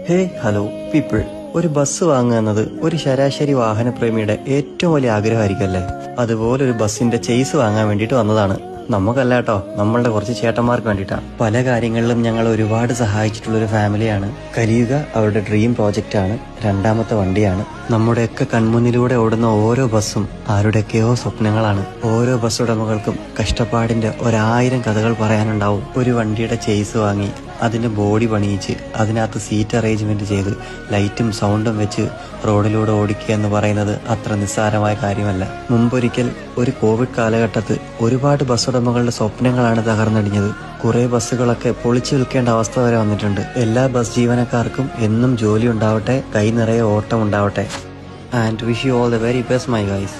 ഹേ hello people, ഒരു bus വാങ്ങുക എന്നത് ഒരു ശരാശരി വാഹനപ്രേമിയുടെ ഏറ്റവും വലിയ ആഗ്രഹമായിരിക്കല്ലേ. അതുപോലെ ഒരു ബസ്സിന്റെ ചേസ് വാങ്ങാൻ വേണ്ടിയിട്ട് വന്നതാണ്. നമുക്കല്ല കേട്ടോ, നമ്മളുടെ കുറച്ച് ചേട്ടന്മാർക്ക് വേണ്ടിയിട്ടാണ്. പല കാര്യങ്ങളിലും ഞങ്ങൾ ഒരുപാട് സഹായിച്ചിട്ടുള്ള ഒരു ഫാമിലിയാണ്. കലിയുക അവരുടെ ഡ്രീം പ്രോജക്റ്റ് ആണ്. രണ്ടാമത്തെ വണ്ടിയാണ്. നമ്മുടെയൊക്കെ കൺമുന്നിലൂടെ ഓടുന്ന ഓരോ ബസ്സും ആരുടെയൊക്കെയോ സ്വപ്നങ്ങളാണ്. ഓരോ ബസ് ഉടമകൾക്കും കഷ്ടപ്പാടിന്റെ 1000 കഥകൾ പറയാനുണ്ടാവും. ഒരു വണ്ടിയുടെ ചേസ് വാങ്ങി അതിന്റെ ബോഡി പണിയിച്ച് അതിനകത്ത് സീറ്റ് അറേഞ്ച്മെന്റ് ചെയ്ത് ലൈറ്റും സൗണ്ടും വെച്ച് റോഡിലൂടെ ഓടിക്കുക എന്ന് പറയുന്നത് അത്ര നിസ്സാരമായ കാര്യമല്ല. മുമ്പൊരിക്കൽ ഒരു കോവിഡ് കാലഘട്ടത്ത് ഒരുപാട് ബസ് ഉടമകളുടെ സ്വപ്നങ്ങളാണ് തകർന്നടിഞ്ഞത്. കുറെ ബസ്സുകളൊക്കെ പൊളിച്ചു വിൽക്കേണ്ട അവസ്ഥ വരെ വന്നിട്ടുണ്ട്. എല്ലാ ബസ് ജീവനക്കാർക്കും എന്നും ജോലി ഉണ്ടാവട്ടെ, കൈ നിറയെ ഓട്ടം ഉണ്ടാവട്ടെ. And wish you all the very best my guys.